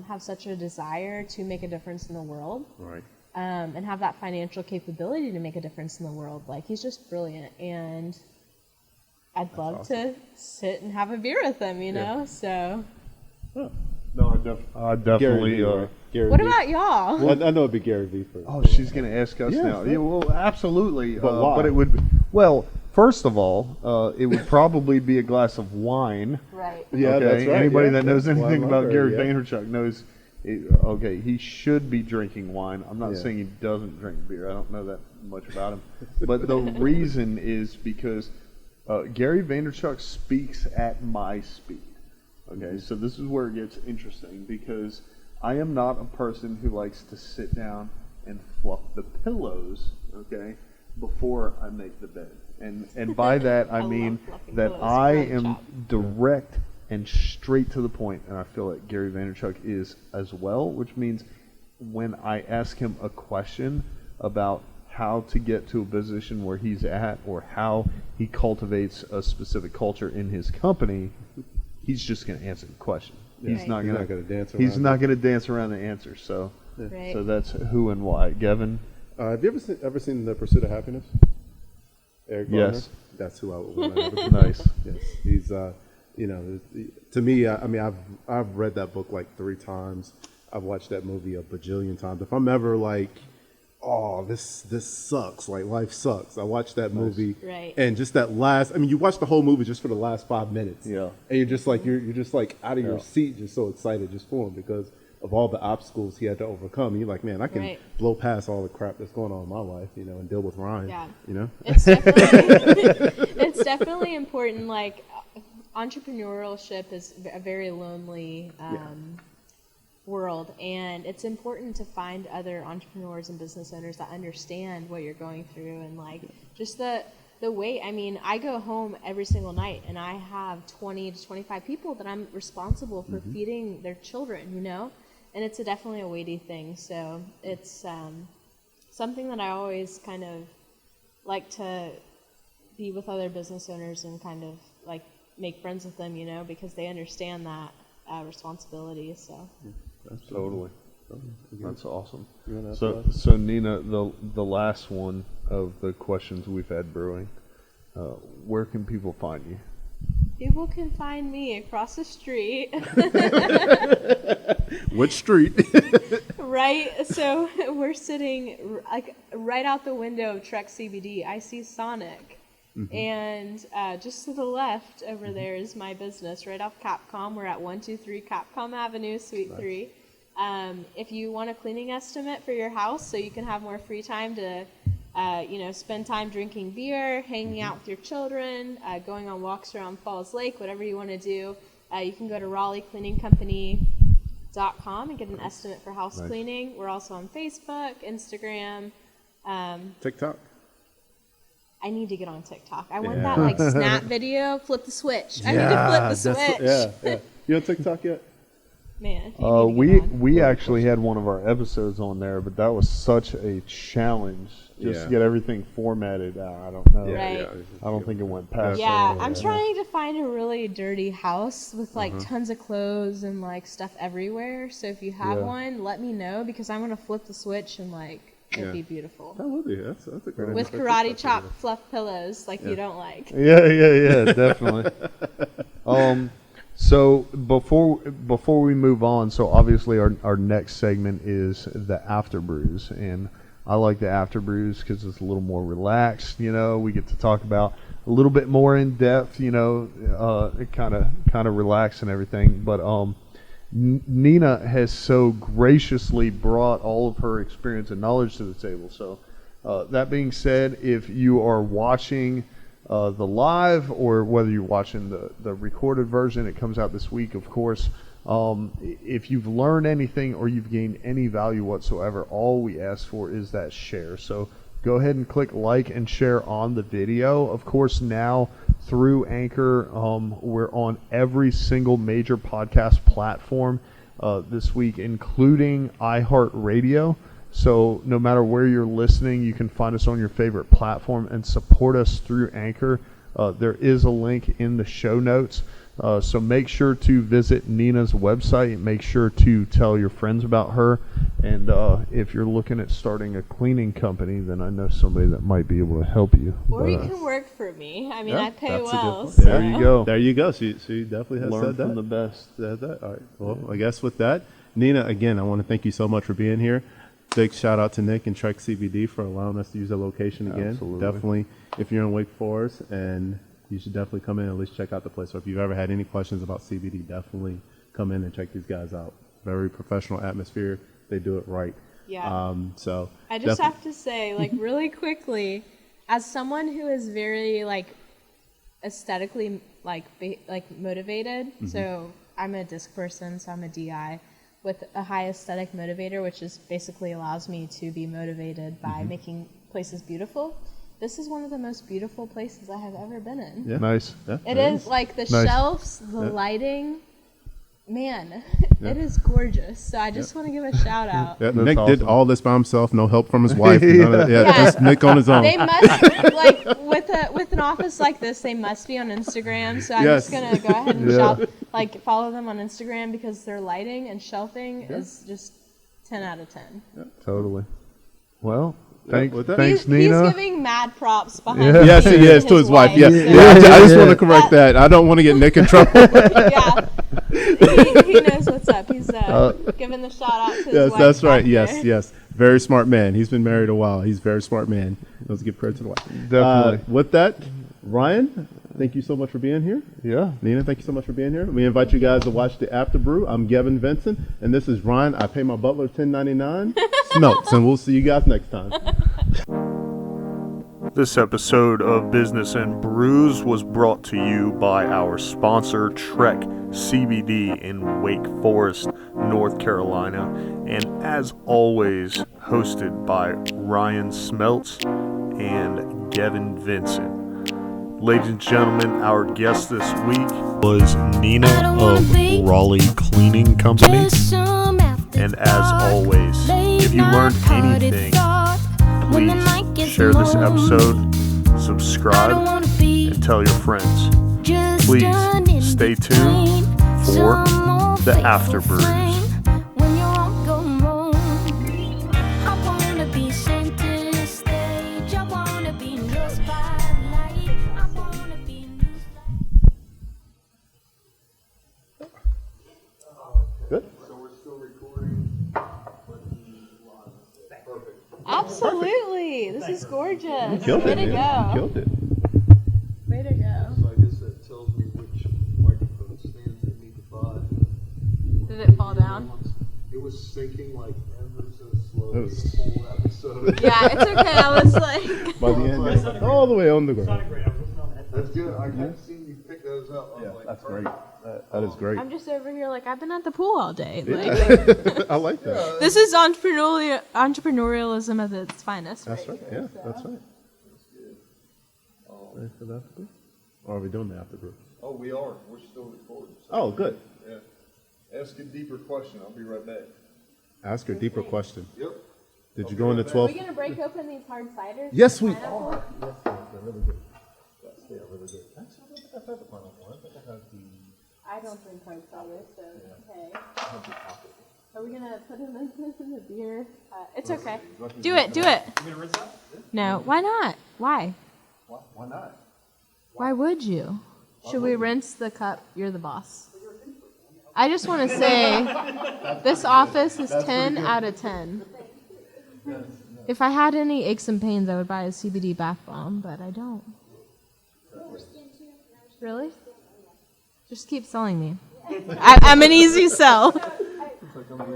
have such a desire to make a difference in the world. Right. And have that financial capability to make a difference in the world. He's just brilliant, and I'd love to sit and have a beer with him, you know? So. Huh. No, I definitely. Gary what V. about y'all? Well, I know it'd be Gary V. first. Oh, she's going to ask us now. Yeah, well, absolutely. But why? But it would. Well, first of all, it would probably be a glass of wine. Right. Yeah, okay? that's right. Anybody that knows Wine anything about lover, Gary Vaynerchuk knows. Okay, he should be drinking wine. I'm not saying he doesn't drink beer. I don't know that much about him. But the reason is because Gary Vaynerchuk speaks at my speed. Okay, so this is where it gets interesting, because I am not a person who likes to sit down and fluff the pillows, okay, before I make the bed. And by that I mean that I am direct and straight to the point, and I feel like Gary Vaynerchuk is as well, which means when I ask him a question about how to get to a position where he's at or how he cultivates a specific culture in his company, he's just going to answer the question. Yeah. He's not going to dance around. He's not going to dance around the answer. So, so that's who and why. Gavin, have you ever seen The Pursuit of Happiness? Eric Garner? Yes. That's who I would want to Nice. Yes, he's to me, I've read that book 3 times. I've watched that movie a bajillion times. If I'm ever oh, this sucks, life sucks, I watch that movie, right? And just that you watch the whole movie just for the last 5 minutes, yeah. And you're just you're just out of your seat, just so excited just for him because of all the obstacles he had to overcome. And you're like, man, I can blow past all the crap that's going on in my life, and deal with Ryan. Yeah. It's definitely important. Entrepreneurship is a very lonely world, and it's important to find other entrepreneurs and business owners that understand what you're going through, and just the weight. I go home every single night and I have 20 to 25 people that I'm responsible for feeding their children, and it's definitely a weighty thing. So it's something that I always kind of like to be with other business owners and kind of make friends with them, because they understand that responsibility. So Totally. That's awesome. So So Nina, the last one of the questions we've had brewing, where can people find you? people can find me across the street. Which street? Right, so we're sitting like right out the window of Trek CBD. I see Sonic, and just to the left over there is my business, right off Capcom. We're at 123 Capcom Avenue, Suite 3. If you want a cleaning estimate for your house, so you can have more free time to, spend time drinking beer, hanging out with your children, going on walks around Falls Lake, whatever you want to do, you can go to RaleighCleaningCompany.com and get an estimate for house cleaning. We're also on Facebook, Instagram, TikTok. I need to get on TikTok. I want that snap video, flip the switch. I need to flip the switch. Yeah. You on TikTok yet? Man, you need to get on. We actually had one of our episodes on there, but that was such a challenge just to get everything formatted. I don't know. Right. I don't think it went past. Yeah, I'm trying to find a really dirty house with like tons of clothes and like stuff everywhere. So if you have one, let me know, because I'm gonna flip the switch and like it'd be beautiful. That would be. That's a great With karate chop fluff pillows like you don't like. Yeah, definitely. So before we move on, so obviously our next segment is the after brews, and I like the after brews because it's a little more relaxed. We get to talk about a little bit more in depth. Kind of relax and everything. But Nina has so graciously brought all of her experience and knowledge to the table. So that being said, if you are watching the live, or whether you're watching the recorded version, it comes out this week, of course. If you've learned anything or you've gained any value whatsoever, all we ask for is that share. So go ahead and click like and share on the video. Of course, now through Anchor, we're on every single major podcast platform this week, including iHeartRadio. So no matter where you're listening, you can find us on your favorite platform and support us through Anchor. There is a link in the show notes. So make sure to visit Nina's website. Make sure to tell your friends about her. And if you're looking at starting a cleaning company, then I know somebody that might be able to help you. Or you can work for me. I mean, I pay well. So. There you go. There you go. She definitely has Learn said that. from the best. Said that. All right. Well, I guess with that, Nina, again, I want to thank you so much for being here. Big shout out to Nick and Trek CBD for allowing us to use the location again. Absolutely. Definitely, if you're in Wake Forest, and you should definitely come in and at least check out the place. Or if you've ever had any questions about CBD, definitely come in and check these guys out. Very professional atmosphere. They do it right. Yeah. So I just have to say, like, really quickly, as someone who is very like aesthetically like motivated, so I'm a disc person, so I'm a DI with a high aesthetic motivator, which is basically allows me to be motivated by making places beautiful. This is one of the most beautiful places I have ever been in. Yeah. Nice. Yeah, It is like the shelves, the lighting. Man, it is gorgeous. So I just want to give a shout out. Yeah, Nick awesome. did all this by himself, no help from his wife. None of that. Just Nick on his own. They must like with an office like this, they must be on Instagram. So I'm just gonna go ahead and follow them on Instagram, because their lighting and shelving is just 10 out of 10. Totally. Well, thanks, He's Nina. He's giving mad props behind. Yes, he is to his wife. Yeah. I just want to correct that. I don't want to get Nick in trouble. Yeah. He knows what's up. He's giving the shout out to his wife. That's right. back there. Yes. Very smart man. He's been married a while. He's a very smart man. Let's give credit to the wife. Definitely. With that, Ryan, thank you so much for being here. Yeah. Nina, thank you so much for being here. We invite you guys to watch the After Brew. I'm Gavin Vincent, and this is Ryan. I pay my butler $10.99. Smelts, and we'll see you guys next time. This episode of Business and Brews was brought to you by our sponsor, Trek CBD in Wake Forest, North Carolina, and as always, hosted by Ryan Smelts and Gavin Vincent. Ladies and gentlemen, our guest this week was Nina of Raleigh Cleaning Company. And as always, if you learned anything, please share this episode, subscribe, and tell your friends. Please please stay tuned for the After Brews. Good. So we're still recording. Perfect. Absolutely. This is gorgeous. You killed Way it, to man. go. You killed it. Way to go. So I guess that tells me which microphone stands I need to buy. Did it fall down? It was sinking like ever so slowly. It was- The whole episode. Yeah, it's okay. I was like, By the end, it's all the way on the ground. That's good. I have seen you pick those up. I was like, That's great. That is great. I'm just over here like, I've been at the pool all day. Like, I like that. this is entrepreneurialism at its finest. That's right. Yeah, so. that's right. Ready for the after brew? Or are we doing the after brew? Oh, we are. We're still recording. So Oh, good. yeah. Ask a deeper question. I'll be right back. Ask a deeper question. Yep. Did you go into Are 12? we going to break open these hard ciders? Yes, we Pineapple? are. Yes, they're really good. Yes, they are really good. Actually, I don't think I've had the pineapple. I think I had the. I don't drink hard ciders, so okay. Are we going to put them in the beer? It's okay. Do it. No, why not? Why? Why not? Why would you? Should we rinse the cup? You're the boss. I just want to say this office is 10 out of 10. If I had any aches and pains, I would buy a CBD bath bomb, but I don't. Really? Just keep selling me. I'm an easy sell. We're talking about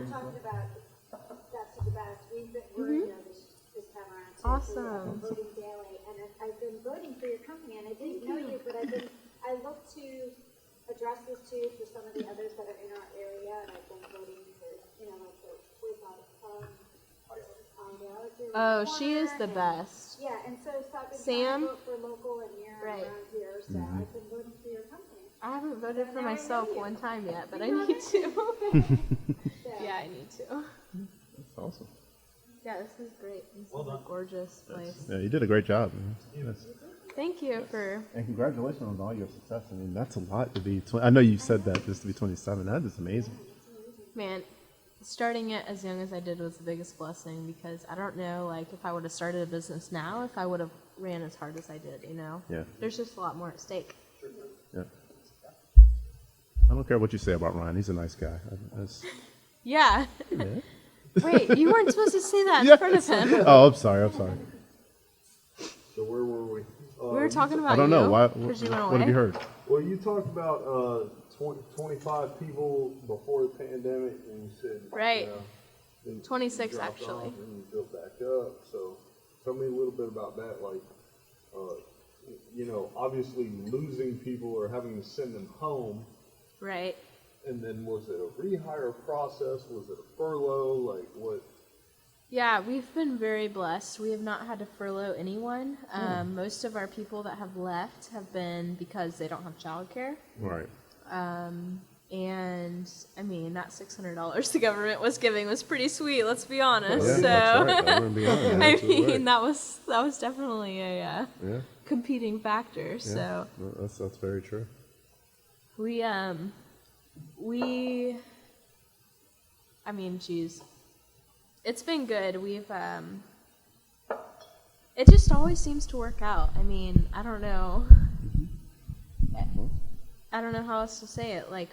that's the best. We've been this time around. Too. Awesome. So voting daily, and I've been voting for your company, and I didn't know you, but I look to address this too for some of the others that are in our area, and I've been voting for like the Oh, she is the best. Yeah, and so I've been Sam? trying to vote for local and near Right. around here, so I've been voting for your company. I haven't voted for myself one time yet, but I need to. Yeah, I need to. That's awesome. Yeah, this is great. This is a gorgeous place. Yeah, you did a great job. Man. Yes. Thank you for. And congratulations on all your success. I mean, that's a lot to be. I know you said that just to be 27. That is amazing. Man, starting it as young as I did was the biggest blessing because I don't know, like, if I would have started a business now, if I would have ran as hard as I did, Yeah. There's just a lot more at stake. Yeah. I don't care what you say about Ryan. He's a nice guy. Yeah. Yeah. Wait, you weren't supposed to say that in front of him. Oh, I'm sorry. So where were we? We were talking about I don't know. you, Why? 'cause you went What have you away. heard? Well, you talked about 25 people before the pandemic, and you said Right. then you 26 dropped actually. off and you built back up. So tell me a little bit about that. Like, obviously losing people or having to send them home. Right. And then was it a rehire process? Was it a furlough? Like what? Yeah, we've been very blessed. We have not had to furlough anyone. Most of our people that have left have been because they don't have childcare. Right. And I mean, that $600 the government was giving was pretty sweet. Let's be honest. Yeah, so that's right. I wouldn't be honest. I Absolutely mean, right. that was definitely a Yeah. competing factor. Yeah. So No, that's very true. we I mean, geez, it's been good. We've it just always seems to work out. I mean, I don't know how else to say it. Like,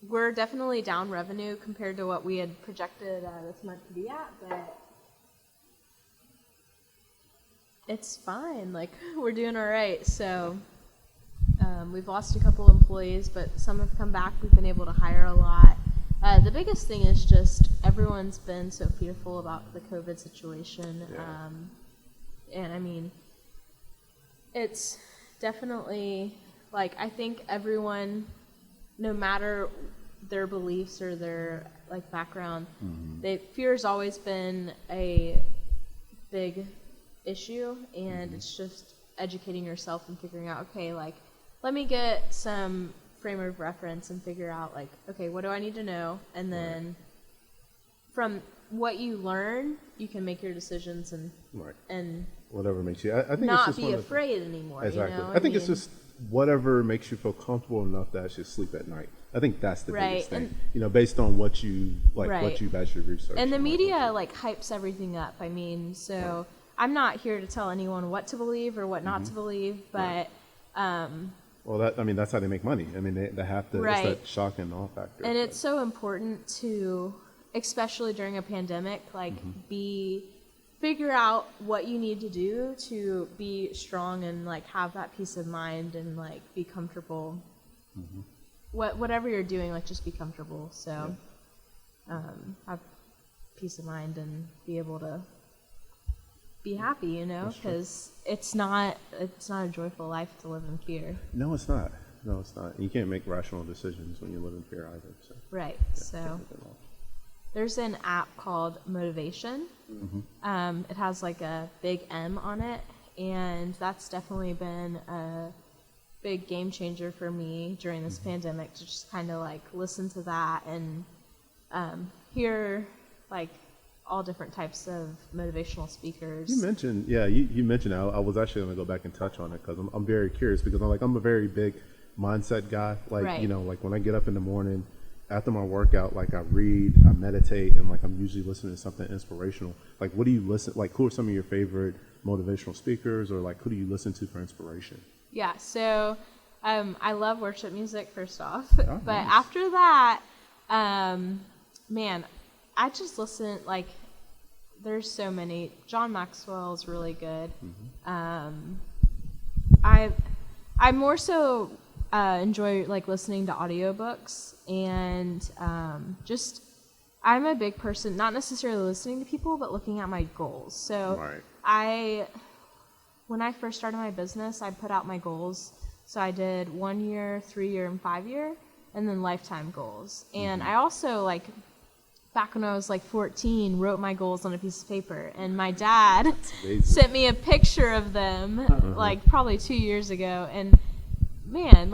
we're definitely down revenue compared to what we had projected this month to be at, but it's fine. Like, we're doing all right. So we've lost a couple employees, but some have come back. We've been able to hire a lot. The biggest thing is just everyone's been so fearful about the COVID situation. Yeah. And I mean, it's definitely, like, I think everyone, no matter their beliefs or their, like, background, fear's always been a big issue, and it's just educating yourself and figuring out, okay, like, let me get some frame of reference and figure out, like, okay, what do I need to know? And then from what you learn, you can make your decisions and Right. and Whatever makes you. I think it's not just be one of the- afraid anymore. Exactly. You know? I think it's mean, just whatever makes you feel comfortable enough to actually sleep at night. I think that's the biggest thing. And, Based on what you what you've actually researched. And the media hypes everything up. I mean, so I'm not here to tell anyone what to believe or what not to believe, but well, that's how they make money. I mean, they have to. It's that shock and awe factor. And it's so important to, especially during a pandemic, figure out what you need to do to be strong and have that peace of mind and be comfortable. Whatever you're doing, just be comfortable. So have peace of mind and be able to be happy, because it's not a joyful life to live in fear. No, it's not. You can't make rational decisions when you live in fear either. So. Right. So there's an app called Motivation. It has a big M on it, and that's definitely been a big game changer for me during this pandemic, to just kind of listen to that and hear all different types of motivational speakers. You mentioned, you mentioned. I was actually going to go back and touch on it because I'm very curious, because I'm a very big mindset guy. When I get up in the morning after my workout, I read, I meditate, and I'm usually listening to something inspirational. What do you listen? Who are some of your favorite motivational speakers, or who do you listen to for inspiration? Yeah, so I love worship music, first off. Oh, but nice. after that, man, I just listen, there's so many. John Maxwell is really good. I more so enjoy listening to audiobooks, and I'm a big person, not necessarily listening to people, but looking at my goals. So when I first started my business, I put out my goals. So I did 1 year, 3 year, and 5 year, and then lifetime goals. And I also back when I was 14, wrote my goals on a piece of paper, and my dad sent me a picture of them probably 2 years ago, and man,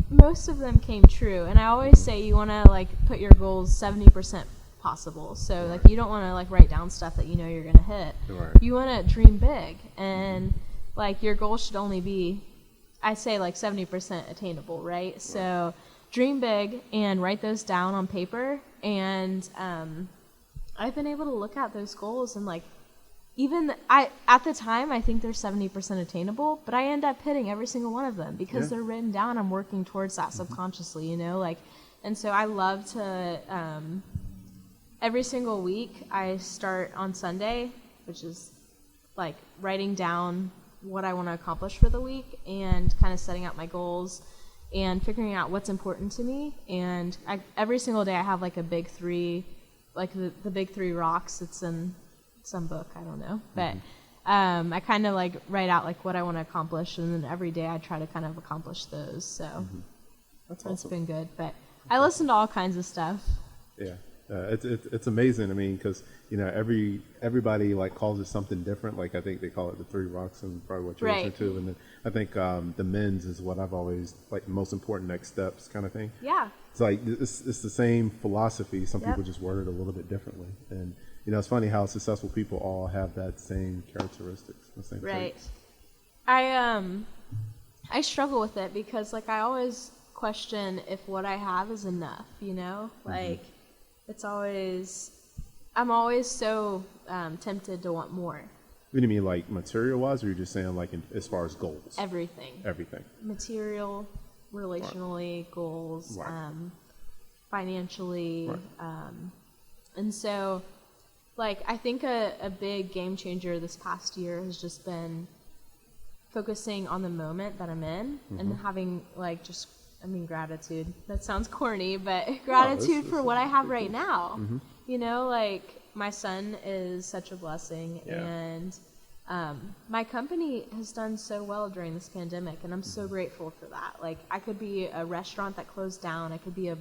most of them came true. And I always say you want to put your goals 70% possible. So you don't want to write down stuff that you're going to hit. You want to dream big, and your goal should only be, I say 70% attainable, right? So dream big and write those down on paper. And I've been able to look at those goals and at the time I think they're 70% attainable, but I end up hitting every single one of them because they're written down. I'm working towards that subconsciously, and so I love to every single week I start on Sunday, which is writing down what I want to accomplish for the week and kind of setting out my goals and figuring out what's important to me. And every single day I have a big three, the big three rocks. It's in some book, I don't know. But I kind of write out what I want to accomplish, and then every day I try to kind of accomplish those. So That's awesome. It's been good. But I listen to all kinds of stuff. Yeah. It's amazing. I mean, because everybody calls it something different. I think they call it the three rocks, and probably what you're listening to. And then I think the men's is what I've always the most important next steps kind of thing. Yeah. It's it's the same philosophy. Some people just word it a little bit differently. And it's funny how successful people all have that same characteristics, the same traits. I struggle with it because I always question if what I have is enough. It's always, I'm always so tempted to want more. What do you mean, material-wise, or you're just saying, as far as goals? Everything. Material, relationally, goals, financially. And so, I think a big game changer this past year has just been focusing on the moment that I'm in and having, gratitude. That sounds corny, but gratitude for what I have right now. My son is such a blessing, and my company has done so well during this pandemic, and I'm so grateful for that. I could be a restaurant that closed down. I could be a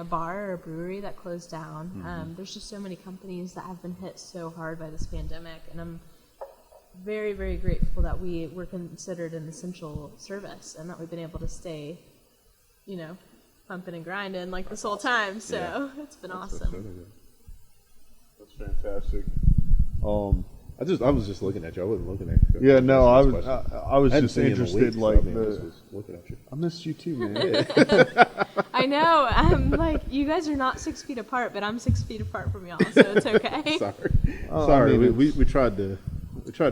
bar or a brewery that closed down. There's just so many companies that have been hit so hard by this pandemic, and I'm very, very grateful that we were considered an essential service and that we've been able to stay pumping and grinding this whole time. So it's been awesome. That's fantastic. I was just looking at you. I wasn't looking at you. Yeah, no, I was hadn't just seen you in a interested. week, so, Like I just was looking at you. I missed you too, man. I know. I'm like, you guys are not 6 feet apart, but I'm 6 feet apart from y'all, so it's okay. Sorry. We tried to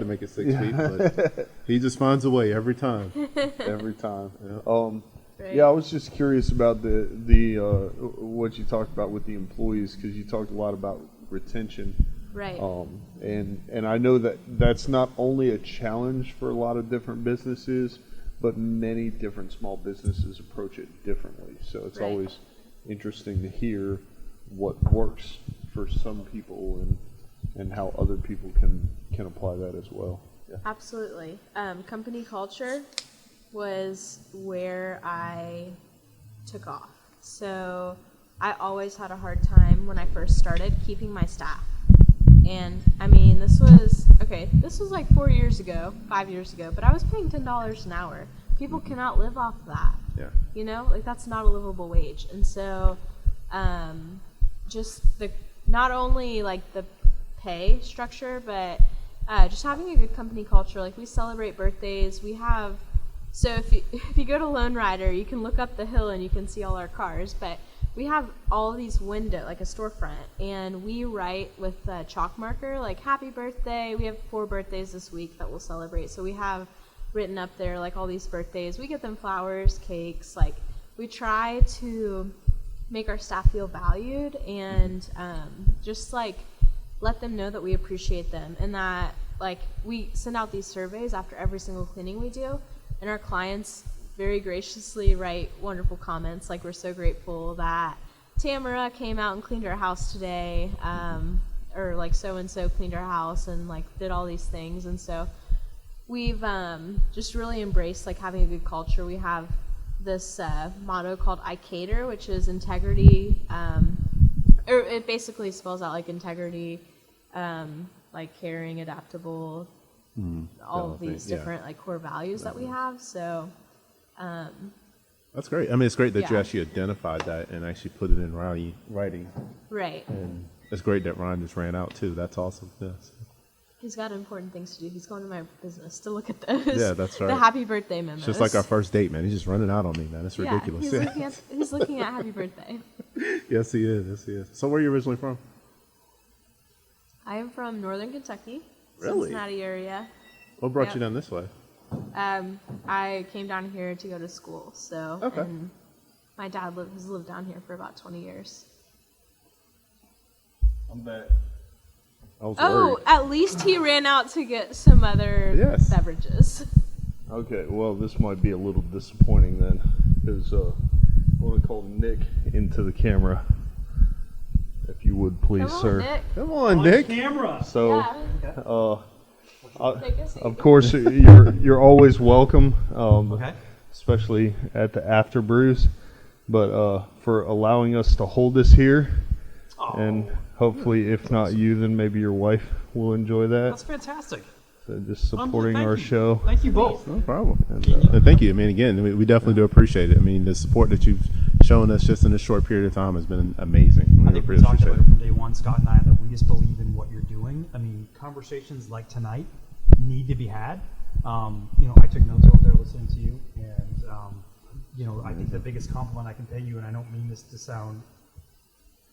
make it 6 feet, but he just finds a way every time. Every time. Right. Yeah, I was just curious about the what you talked about with the employees, because you talked a lot about retention. Right. And I know that that's not only a challenge for a lot of different businesses, but many different small businesses approach it differently. So it's always interesting to hear what works for some people and how other people can apply that as well. Yeah. Absolutely. Company culture was where I took off. So I always had a hard time when I first started keeping my staff. And I mean, this was like 4 years ago, 5 years ago, but I was paying $10 an hour. People cannot live off that. Yeah. You know, like that's not a livable wage. And so, just not only like the pay structure, but just having a good company culture. Like we celebrate birthdays. So if you go to Lone Rider, you can look up the hill and you can see all our cars, but we have all these windows, like a storefront, and we write with a chalk marker, like happy birthday. We have 4 birthdays this week that we'll celebrate. So we have written up there like all these birthdays. We get them flowers, cakes. Like we try to make our staff feel valued and just like let them know that we appreciate them, and that like we send out these surveys after every single cleaning we do, and our clients very graciously write wonderful comments like we're so grateful that Tamara came out and cleaned our house today, or like so and so cleaned our house and like did all these things. And so we've just really embraced like having a good culture. We have this motto called I Cater, which is integrity, or it basically spells out like integrity, like caring, adaptable, all of these different like core values that we have. So that's great. I mean, it's great that you actually identified that and actually put it in writing. Right. And it's great that Ryan just ran out too. That's awesome. Yes. He's got important things to do. He's going to my business to look at those. Yeah, that's right. The happy birthday memos. It's just like our first date, man. He's just running out on me, man. It's ridiculous. He's looking at happy birthday. Yes, he is. Yes, he is. So where are you originally from? I am from Northern Kentucky, Really? Cincinnati area. What brought you down this way? I came down here to go to school, so Okay. and my dad has lived down here for about 20 years. I'm back. I was Oh, worried. at least he ran out to get some other beverages. Okay, well, this might be a little disappointing then, because I want to call Nick into the camera, if you would please, Come on, sir. Nick. Come on, Nick. Camera. So, Yeah. Take a seat. of course, you're always welcome, Okay. especially at the After Brews, but for allowing us to hold this here, and hopefully, if not you, then maybe your wife will enjoy that. That's fantastic. So just supporting Thank our you. show. Thank you both. No problem. And thank you. I mean, again, we definitely do appreciate it. I mean, the support that you've shown us just in this short period of time has been amazing. I think we really talked appreciate about it from day one, Scott and I, that we just believe in what you're doing. I mean, conversations like tonight need to be had. I took notes over there listening to you, and I think the biggest compliment I can pay you, and I don't mean this to sound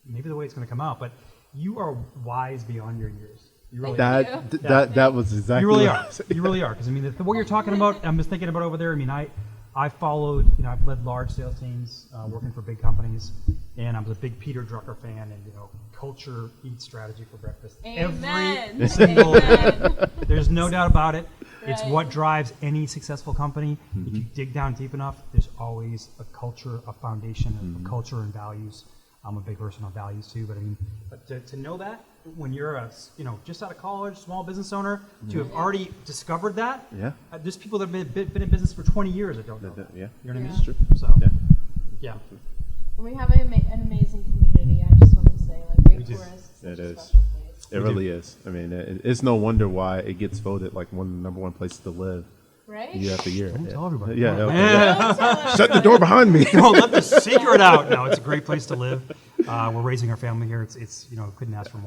maybe the way it's going to come out, but you are wise beyond your years. You really are. That was exactly You really what are. I was saying. You really are. Because I mean, what you're talking about, I'm just thinking about over there. I mean, I followed. I've led large sales teams, working for big companies, and I was a big Peter Drucker fan. And culture eats strategy for breakfast. Amen. Every single. Amen. There's no doubt about it. It's Right. what drives any successful company. If you dig down deep enough, there's always a culture, a foundation of culture and values. I'm a big person on values too, but I mean, to know that when you're just out of college, small business owner, to have already discovered that. Yeah. There's people that have been in business for 20 years that don't know. Yeah. You know what I mean? It's true. So, Yeah. yeah. We have an amazing community. I just want to say, like, Wake do. Forest is It such a is. special place. It really is. I mean, it's no wonder why it gets voted like one of the number one places to live Right? year after year. Don't tell everybody. Yeah. Okay. Yeah. Shut the door behind me. Don't let the secret out. No, it's a great place to live. We're raising our family here. It's couldn't ask for more.